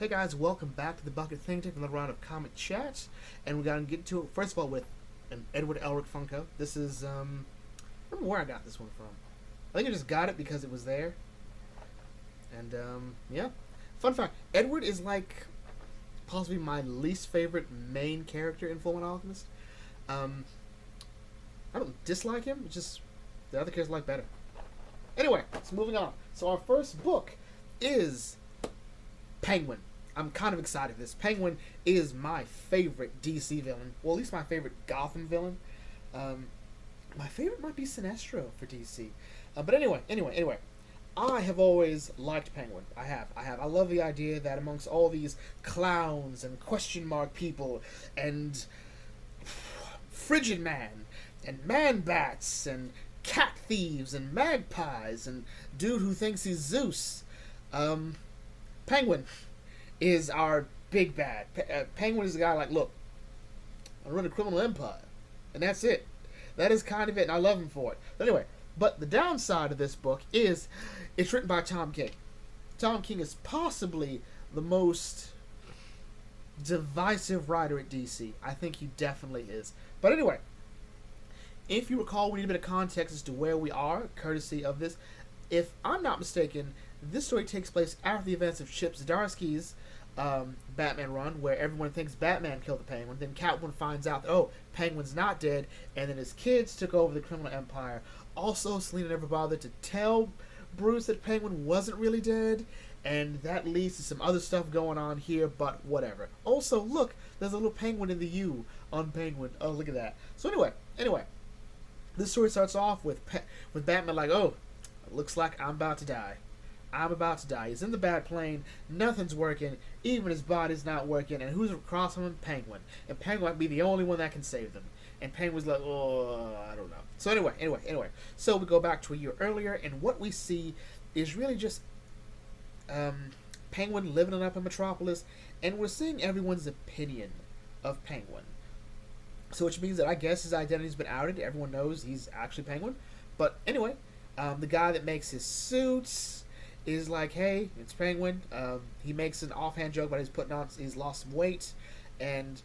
Hey guys, welcome back to the Bucket Think Tank, another round of comic chat, and we're gonna get to it first of all with an Edward Elric Funko. This is I don't remember where I got this one from. I think I just got it because it was there, and yeah. Fun fact: Edward is like possibly my least favorite main character in Fullmetal Alchemist. Um, I don't dislike him; it's just the other characters I like better. Anyway, so moving on. So our first book is Penguin. I'm kind of excited for this. Penguin is my favorite DC villain. Well, at least my favorite Gotham villain. My favorite might be Sinestro for DC. But anyway. I have always liked Penguin. I have. I love the idea that amongst all these clowns and question mark people and frigid man and man bats and cat thieves and magpies and dude who thinks he's Zeus, Penguin is our big bad. Penguin is the guy like, look, I run a criminal empire, and that's it. That is kind of it, and I love him for it. But anyway, but the downside of this book is it's written by Tom King. Tom King is possibly the most divisive writer at DC. I think he definitely is. But anyway, if you recall, we need a bit of context as to where we are, courtesy of this. If I'm not mistaken, this story takes place after the events of Chip Zdarsky's Batman run, where everyone thinks Batman killed the Penguin. Then Catwoman finds out that, oh, Penguin's not dead, and then his kids took over the criminal empire. Also, Selina never bothered to tell Bruce that Penguin wasn't really dead, and that leads to some other stuff going on here, but whatever. Also, look, there's a little penguin in the U on Penguin. Oh, look at that. So anyway, this story starts off with Batman like, oh, it looks like I'm about to die. I'm about to die. He's in the bat plane. Nothing's working. Even his body's not working. And who's across from him? Penguin. And Penguin might be the only one that can save them. And Penguin's like, oh, I don't know. So anyway. So we go back to a year earlier, and what we see is really just Penguin living up in Metropolis, and we're seeing everyone's opinion of Penguin. So which means that I guess his identity's been outed. Everyone knows he's actually Penguin. But anyway, the guy that makes his suits is like, hey, it's Penguin. He makes an offhand joke about he's lost some weight, and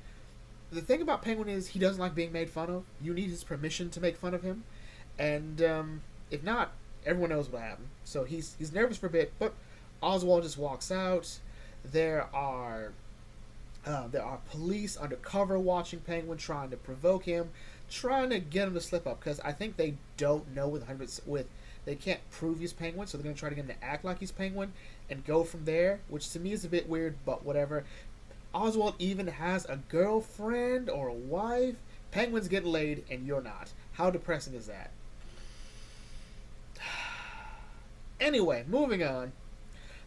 the thing about Penguin is he doesn't like being made fun of. You need his permission to make fun of him, and if not, everyone knows what happened. So he's nervous for a bit, but Oswald just walks out. There are police undercover watching Penguin, trying to provoke him, trying to get him to slip up, because I think they don't know they can't prove he's Penguin, so they're going to try to get him to act like he's Penguin and go from there, which to me is a bit weird, but whatever. Oswald even has a girlfriend or a wife. Penguin's getting laid, and you're not. How depressing is that? Anyway, moving on.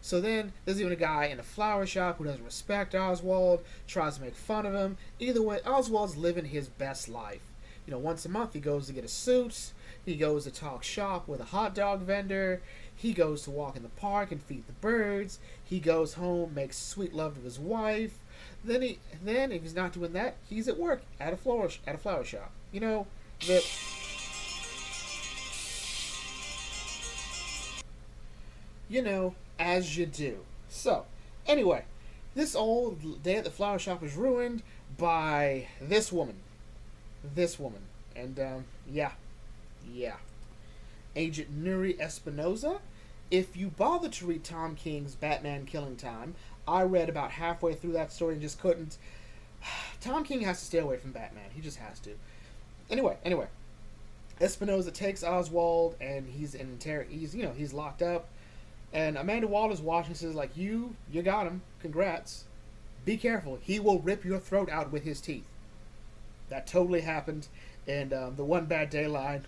So then, there's even a guy in a flower shop who doesn't respect Oswald, tries to make fun of him. Either way, Oswald's living his best life. You know, once a month he goes to get a suit, he goes to talk shop with a hot dog vendor, he goes to walk in the park and feed the birds, he goes home, makes sweet love to his wife. Then if he's not doing that, he's at work at a flower shop. You know, as you do. So, anyway, this old day at the flower shop is ruined by this woman. And, yeah. Agent Nuri Espinoza. If you bother to read Tom King's Batman Killing Time, I read about halfway through that story and just couldn't. Tom King has to stay away from Batman. He just has to. Anyway. Espinoza takes Oswald, and he's locked up. And Amanda Waller's watching, says, like, you got him. Congrats. Be careful. He will rip your throat out with his teeth. That totally happened. And the One Bad Day line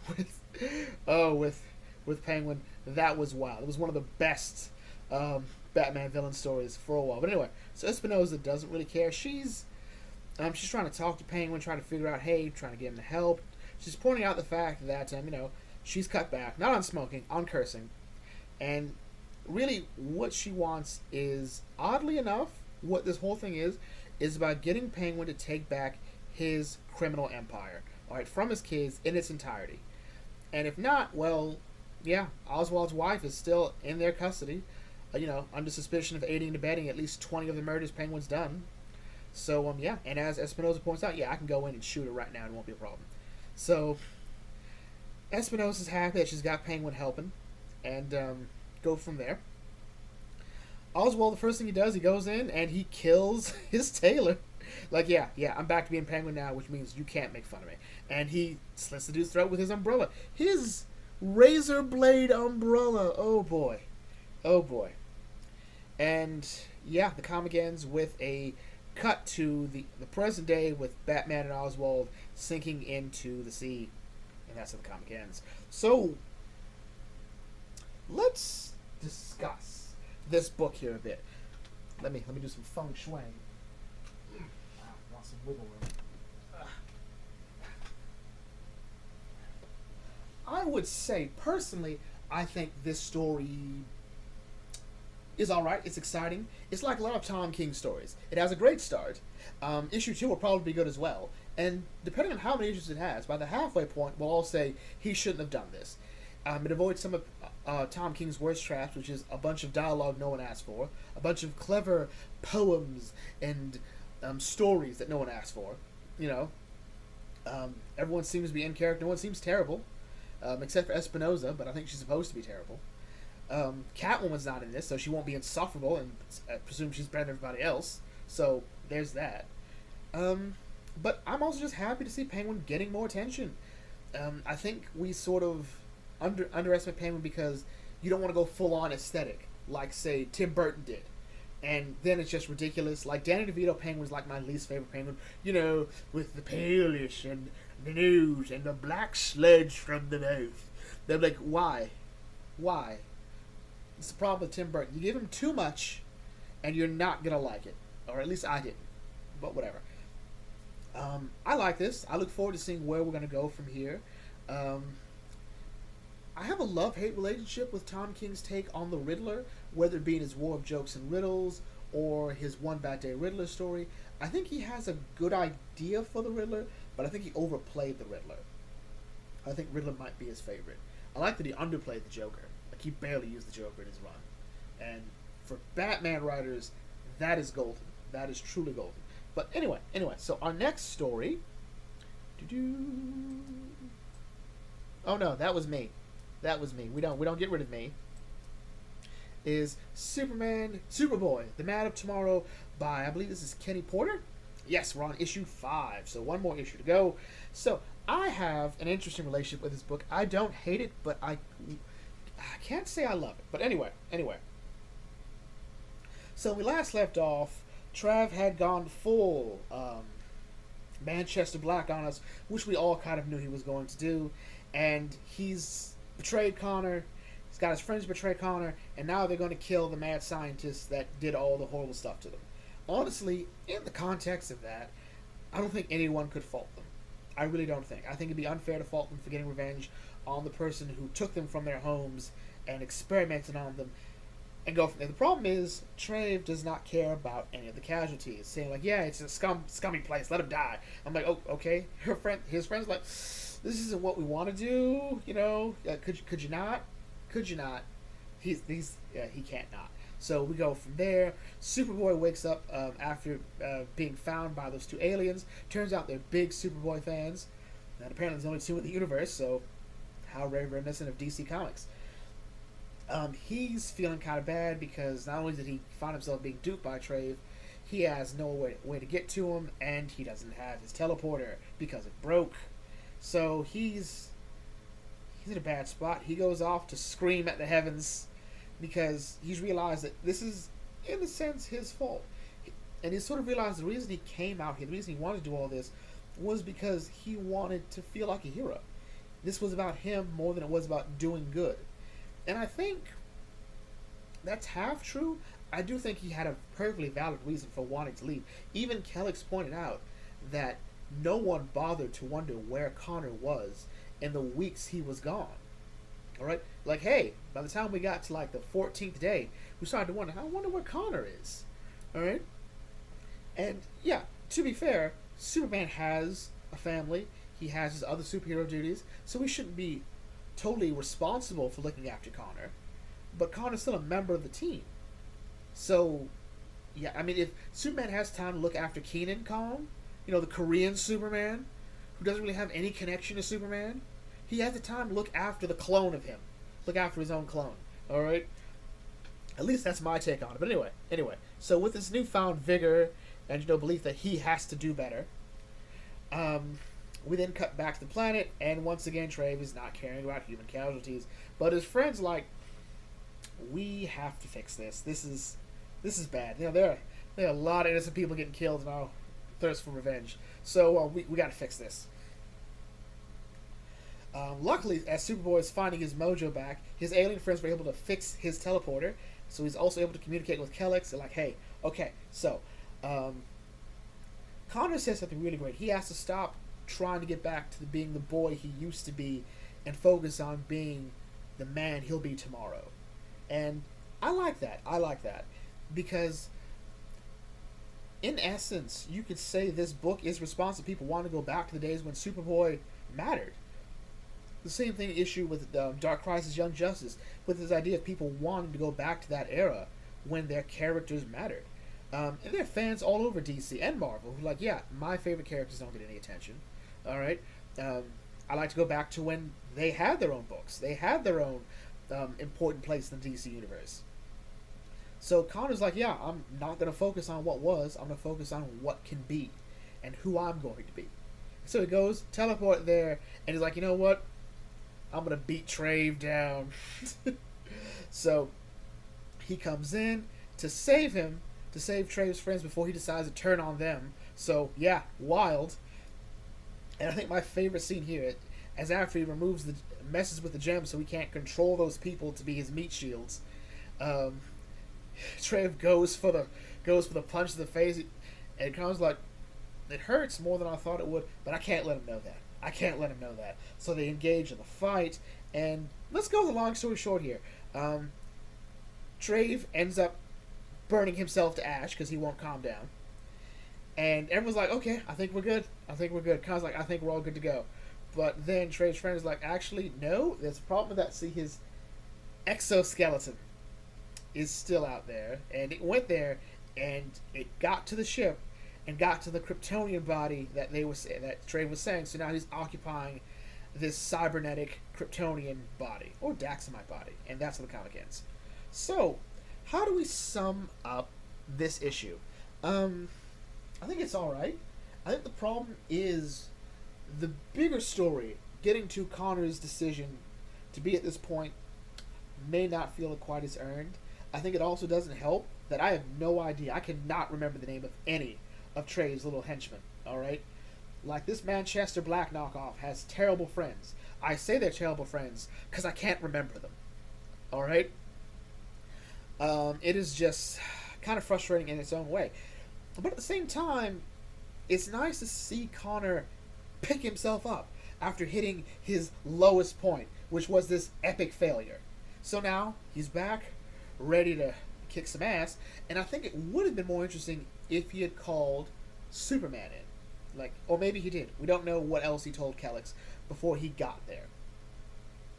with Penguin, that was wild. It was one of the best Batman villain stories for a while. But anyway, so Espinoza doesn't really care. She's trying to talk to Penguin, trying to figure out, trying to get him to help. She's pointing out the fact that she's cut back, not on smoking, on cursing, and really what she wants is, oddly enough, what this whole thing is about getting Penguin to take back his criminal empire, all right, from his kids in its entirety. And if not, well, yeah, Oswald's wife is still in their custody. under suspicion of aiding and abetting at least 20 of the murders Penguin's done. So, yeah, and as Espinosa points out, yeah, I can go in and shoot her right now, and it won't be a problem. So, Espinosa's happy that she's got Penguin helping, and go from there. Oswald, the first thing he does, he goes in and he kills his tailor. Like, yeah, I'm back to being Penguin now, which means you can't make fun of me. And he slits the dude's throat with his umbrella. His razor blade umbrella. Oh, boy. Oh, boy. And, yeah, the comic ends with a cut to the present day with Batman and Oswald sinking into the sea. And that's how the comic ends. So, let's discuss this book here a bit. Let me do some feng shui. Want some wiggle room. I would say, personally, I think this story is alright. It's exciting. It's like a lot of Tom King stories. It has a great start. Issue 2 will probably be good as well. And depending on how many issues it has, by the halfway point, we'll all say he shouldn't have done this. It avoids some of Tom King's worst traps, which is a bunch of dialogue no one asked for, a bunch of clever poems and stories that no one asked for. Everyone seems to be in character. No one seems terrible, except for Espinosa, but I think she's supposed to be terrible. Catwoman's not in this, so she won't be insufferable, and I presume she's better than everybody else. So there's that. But I'm also just happy to see Penguin getting more attention. I think we sort of underestimate Penguin because you don't want to go full-on aesthetic, like, say, Tim Burton did. And then it's just ridiculous. Like, Danny DeVito Penguin's like my least favorite Penguin. With the palish and the nose and the black sludge from the mouth. They're like, why? Why? It's the problem with Tim Burton. You give him too much, and you're not going to like it. Or at least I didn't. But whatever. I like this. I look forward to seeing where we're going to go from here. I have a love-hate relationship with Tom King's take on the Riddler, whether it be in his War of Jokes and Riddles or his One Bad Day Riddler story. I think he has a good idea for the Riddler, but I think he overplayed the Riddler. I think Riddler might be his favorite. I like that he underplayed the Joker. Like, he barely used the Joker in his run. And for Batman writers, that is golden. That is truly golden. But anyway, so our next story... Oh no, that was me. We don't get rid of me. Is Superboy, The Man of Tomorrow by, I believe this is Kenny Porter? Yes, we're on issue 5, so one more issue to go. So, I have an interesting relationship with this book. I don't hate it, but I can't say I love it. But anyway. So, we last left off, Trav had gone full Manchester Black on us, which we all kind of knew he was going to do. And he's betrayed Connor. He's got his friends betray Connor, and now they're going to kill the mad scientist that did all the horrible stuff to them. Honestly, in the context of that, I don't think anyone could fault them. I really don't think. I think it'd be unfair to fault them for getting revenge on the person who took them from their homes and experimented on them and go from there. The problem is, Trave does not care about any of the casualties, saying like, yeah, it's a scummy place, let him die. I'm like, oh, okay. His friend's like, this isn't what we want to do, could you not? Could you not? He can't not. So we go from there. Superboy wakes up after being found by those 2 aliens. Turns out they're big Superboy fans. And apparently there's only 2 in the universe, so how very reminiscent of DC Comics. He's feeling kind of bad because not only did he find himself being duped by Trave, he has no way to get to him, and he doesn't have his teleporter because it broke. So he's in a bad spot. He goes off to scream at the heavens because he's realized that this is, in a sense, his fault. And he sort of realized the reason he came out here, the reason he wanted to do all this, was because he wanted to feel like a hero. This was about him more than it was about doing good. And I think that's half true. I do think he had a perfectly valid reason for wanting to leave. Even Kellix pointed out that no one bothered to wonder where Connor was in the weeks he was gone. Alright? Like, hey, by the time we got to like the 14th day, we started to wonder, I wonder where Connor is. Alright? And yeah, to be fair, Superman has a family. He has his other superhero duties, so we shouldn't be totally responsible for looking after Connor. But Connor's still a member of the team. So, yeah, I mean, if Superman has time to look after Keenan Kong, the Korean Superman, who doesn't really have any connection to Superman, he has the time to look after the clone of him, look after his own clone. All right, at least that's my take on it. But anyway, so with this newfound vigor and belief that he has to do better, we then cut back to the planet, and once again, Trave is not caring about human casualties, but his friends we have to fix this. This is bad. There are a lot of innocent people getting killed, and our thirst for revenge. So we got to fix this. Luckily, as Superboy is finding his mojo back, his alien friends were able to fix his teleporter, so he's also able to communicate with Kellex. And hey, okay, so Connor says something really great. He has to stop trying to get back to being the boy he used to be, and focus on being the man he'll be tomorrow. And I like that. Because in essence, you could say this book is responsive. People want to go back to the days when Superboy mattered. The same thing issue with Dark Crisis Young Justice, with this idea of people wanting to go back to that era when their characters mattered. And there are fans all over DC and Marvel who yeah, my favorite characters don't get any attention. Alright? I like to go back to when they had their own books. They had their own important place in the DC universe. So Connor's yeah, I'm not going to focus on what was. I'm going to focus on what can be and who I'm going to be. So he goes, teleport there, and he's you know what? I'm going to beat Trave down. So he comes in to save him, to save Trave's friends before he decides to turn on them. So, yeah, wild. And I think my favorite scene here, as after he messes with the gem so he can't control those people to be his meat shields, Trave goes for the punch to the face, and it comes it hurts more than I thought it would, but I can't let him know that. So they engage in the fight, and let's go with a long story short here. Trave ends up burning himself to ash because he won't calm down. And everyone's okay, I think we're good. Connor's I think we're all good to go. But then Trave's friend is actually, no, there's a problem with that. See, his exoskeleton is still out there, and it went there, and it got to the ship, and got to the Kryptonian body that Trave was saying. So now he's occupying this cybernetic Kryptonian body, or Daxamite body, and that's how the comic ends. So, how do we sum up this issue? I think it's all right. I think the problem is the bigger story. Getting to Connor's decision to be at this point may not feel quite as earned. I think it also doesn't help that I have no idea. I cannot remember the name of any of Trave's little henchmen, alright? This Manchester Black knockoff has terrible friends. I say they're terrible friends because I can't remember them, alright? It is just kind of frustrating in its own way. But at the same time, it's nice to see Connor pick himself up after hitting his lowest point, which was this epic failure. So now, he's back, ready to kick some ass, and I think it would have been more interesting if he had called Superman in. Or maybe he did. We don't know what else he told Kellex before he got there.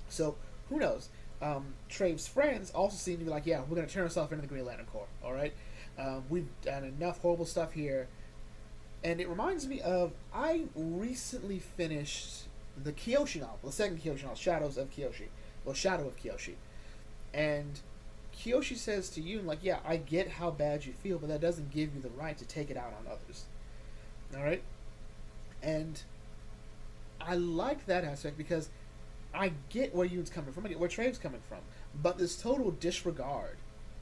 So, who knows? Trave's friends also seem to be yeah, we're going to turn ourselves into the Green Lantern Corps, alright? We've done enough horrible stuff here. And it reminds me of, I recently finished the Kyoshi novel, the second Kyoshi novel, Shadow of Kyoshi. And Kyoshi says to Yoon, yeah, I get how bad you feel, but that doesn't give you the right to take it out on others. Alright? And I like that aspect because I get where Yoon's coming from, I get where Trave's coming from, but this total disregard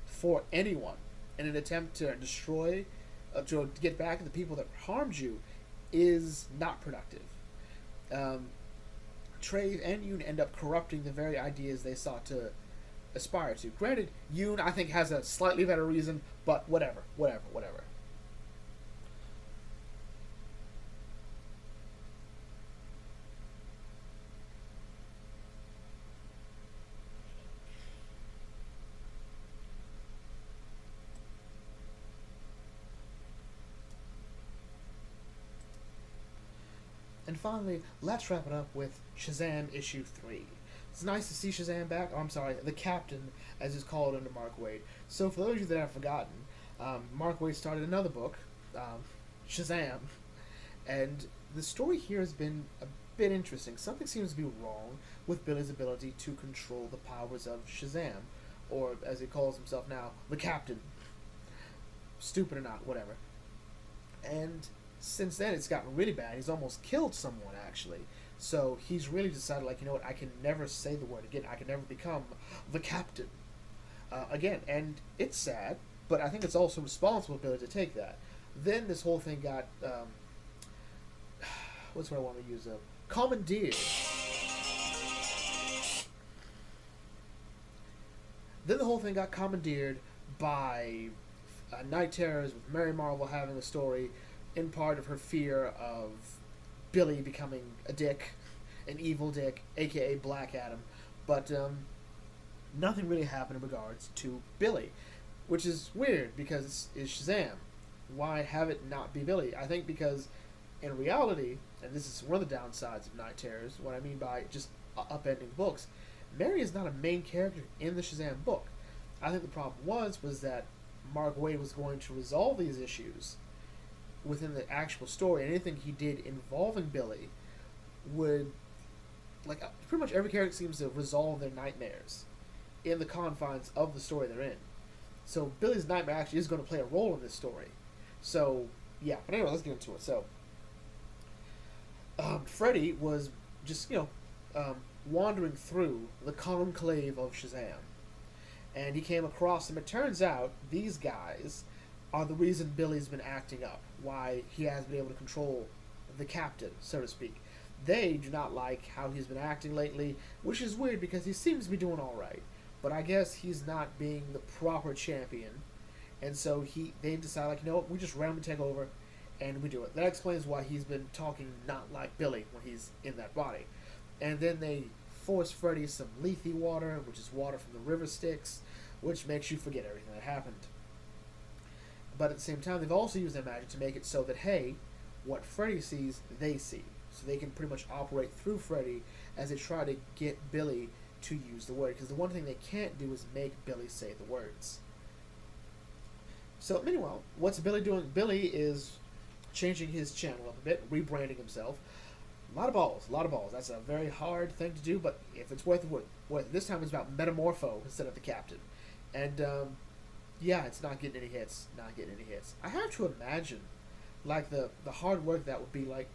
for anyone in an attempt to destroy, to get back at the people that harmed you, is not productive. Trave and Yoon end up corrupting the very ideas they sought to aspire to. Granted, Yoon, I think, has a slightly better reason, but whatever. And finally, let's wrap it up with Shazam issue 3. It's nice to see Shazam back. Oh, I'm sorry, the Captain, as is called under Mark Waid. So for those of you that have forgotten, Mark Waid started another book, Shazam, and the story here has been a bit interesting. Something seems to be wrong with Billy's ability to control the powers of Shazam, or as he calls himself now, the Captain. Stupid or not, whatever. And since then, it's gotten really bad. He's almost killed someone, actually. So he's really decided, like, you know what, I can never say the word again. I can never become the Captain again. And it's sad, but I think it's also responsible for Billy to take that. Then this whole thing got, what's what I want to use, commandeered. Then the whole thing got commandeered by Night Terrors, with Mary Marvel having a story in part of her fear of Billy becoming a dick, an evil dick, aka Black Adam. But nothing really happened in regards to Billy, which is weird because it's Shazam. Why have it not be Billy? I think because in reality, and this is one of the downsides of Night Terrors, what I mean by just upending books, Mary is not a main character in the Shazam book. I think the problem was that Mark Waid was going to resolve these issues within the actual story. Anything he did involving Billy would, like, pretty much every character seems to resolve their nightmares in the confines of the story they're in. So Billy's nightmare actually is going to play a role in this story. So yeah, but anyway, let's get into it. So Freddy was just wandering through the conclave of Shazam, and he came across them. It turns out these guys are the reason Billy's been acting up, why he hasn't been able to control the Captain, so to speak. They do not like how he's been acting lately, which is weird because he seems to be doing alright. But I guess he's not being the proper champion, and so they decide, like, you know what, we just randomly take over, and we do it. That explains why he's been talking not like Billy when he's in that body. And then they force Freddy some lethe water, which is water from the river Styx, which makes you forget everything that happened. But at the same time, they've also used their magic to make it so that, hey, what Freddy sees, they see. So they can pretty much operate through Freddy as they try to get Billy to use the word. Because the one thing they can't do is make Billy say the words. So, meanwhile, what's Billy doing? Billy is changing his channel up a bit, rebranding himself. A lot of balls. That's a very hard thing to do, but if it's worth it, this time it's about Metamorpho instead of the Captain. And, yeah, it's not getting any hits. I have to imagine, like, the hard work that would be like,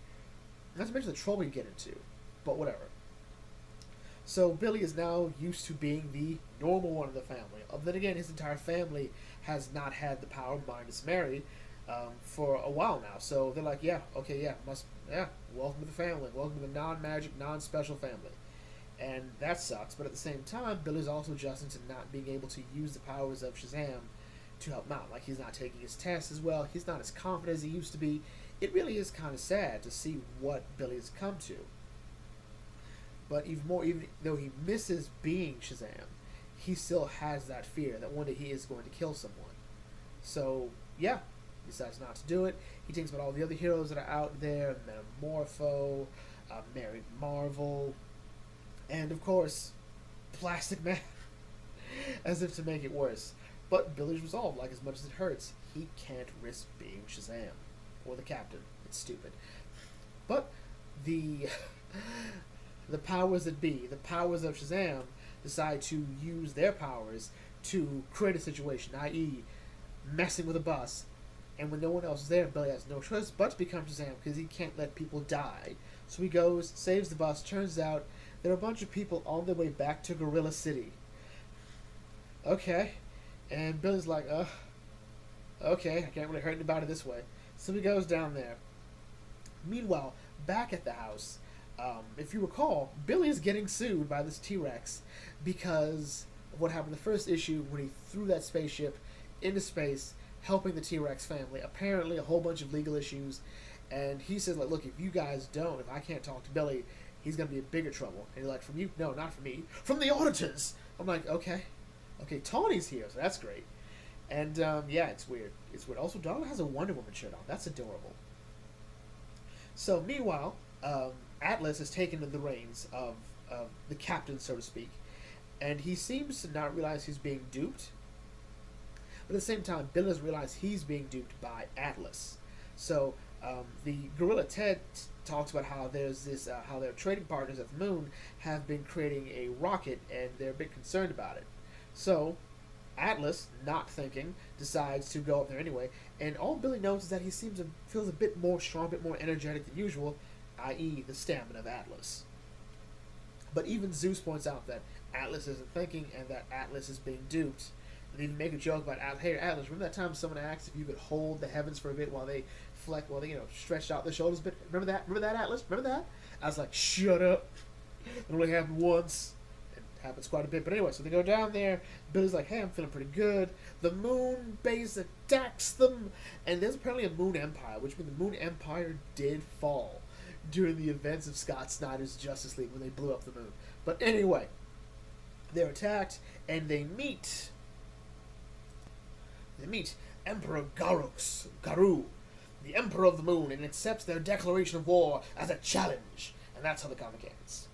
not to mention the trouble you get into, but whatever. So Billy is now used to being the normal one of the family. Then again, his entire family has not had the power minus Mary for a while now. So they're like, welcome to the family. Welcome to the non-magic, non-special family. And that sucks, but at the same time, Billy's also adjusting to not being able to use the powers of Shazam to help him out. Like, he's not taking his tests as well. He's not as confident as he used to be. It really is kind of sad to see what Billy has come to. But even though he misses being Shazam, he still has that fear that one day he is going to kill someone. So, yeah, he decides not to do it. He thinks about all the other heroes that are out there, Metamorpho, Mary Marvel, and, of course, Plastic Man, as if to make it worse. But Billy's resolved, like, as much as it hurts, he can't risk being Shazam, or the Captain. It's stupid. But the powers that be, the powers of Shazam, decide to use their powers to create a situation, i.e. messing with a bus. And when no one else is there, Billy has no choice but to become Shazam because he can't let people die. So he goes, saves the bus. Turns out there are a bunch of people on their way back to Gorilla City. Okay. And Billy's like, okay, I can't really hurt anybody this way. So he goes down there. Meanwhile, back at the house, if you recall, Billy is getting sued by this T-Rex because of what happened in the first issue when he threw that spaceship into space, helping the T-Rex family. Apparently, a whole bunch of legal issues. And he says, like, look, if you guys don't, if I can't talk to Billy, he's going to be in bigger trouble. And he's like, from you? No, not from me. From the auditors! I'm like, okay. Okay, Tawny's here, so that's great. And, yeah, it's weird. It's weird. Also, Donald has a Wonder Woman shirt on. That's adorable. So, meanwhile, Atlas has taken the reins of the captain, so to speak, and he seems to not realize he's being duped. But at the same time, Billy doesn't realize he's being duped by Atlas. So the Gorilla Ted talks about how there's this, how their trading partners at the moon have been creating a rocket, and they're a bit concerned about it. So Atlas, not thinking, decides to go up there anyway, and all Billy knows is that he feels a bit more strong, a bit more energetic than usual, i.e. the stamina of Atlas. But even Zeus points out that Atlas isn't thinking, and that Atlas is being duped. And even make a joke about, hey Atlas, remember that time someone asked if you could hold the heavens for a bit while they stretched out their shoulders a bit? Remember that? Remember that, Atlas? Remember that? I was like, shut up. It only happened once. It happens quite a bit. But anyway, so they go down there. Billy's like, hey, I'm feeling pretty good. The moon base attacks them. And there's apparently a moon empire, which means the moon empire did fall during the events of Scott Snyder's Justice League when they blew up the moon. But anyway, they're attacked, and they meet Emperor Garu, the Emperor of the Moon, and accepts their declaration of war as a challenge. And that's how the comic ends.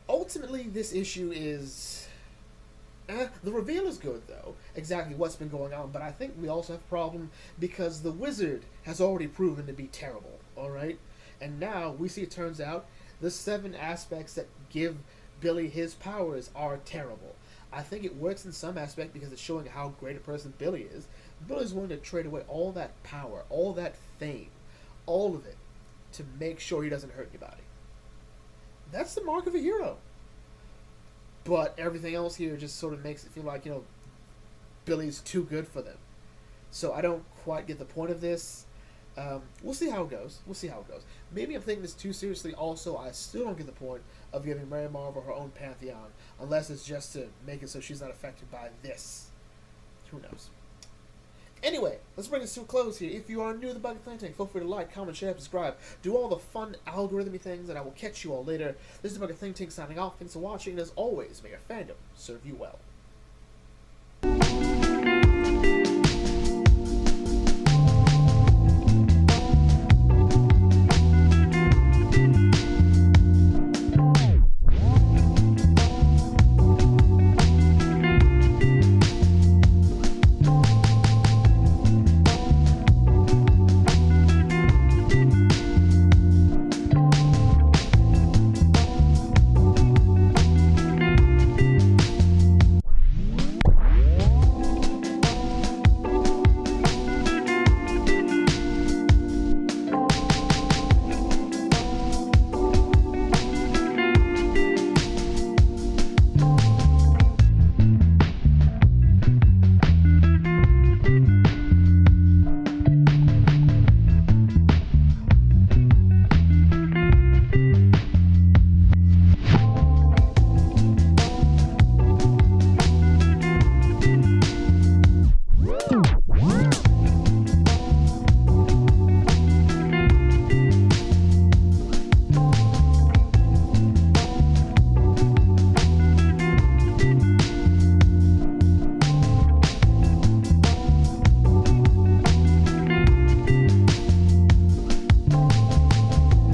Ultimately, this issue is... the reveal is good, though, exactly what's been going on, but I think we also have a problem because the Wizard has already proven to be terrible, alright? And now we see it turns out the 7 aspects that give Billy his powers are terrible. I think it works in some aspect because it's showing how great a person Billy is. Billy's willing to trade away all that power, all that fame, all of it, to make sure he doesn't hurt anybody. That's the mark of a hero. But everything else here just sort of makes it feel like, Billy's too good for them. So I don't quite get the point of this. We'll see how it goes. Maybe I'm taking this too seriously. Also, I still don't get the point of giving Mary Marvel her own pantheon, unless it's just to make it so she's not affected by this. Who knows? Anyway, let's bring this to a close here. If you are new to the Bucket Think Tank, feel free to like, comment, share, subscribe. Do all the fun algorithmy things, and I will catch you all later. This is the Bucket Think Tank signing off. Thanks for watching, and as always, may your fandom serve you well.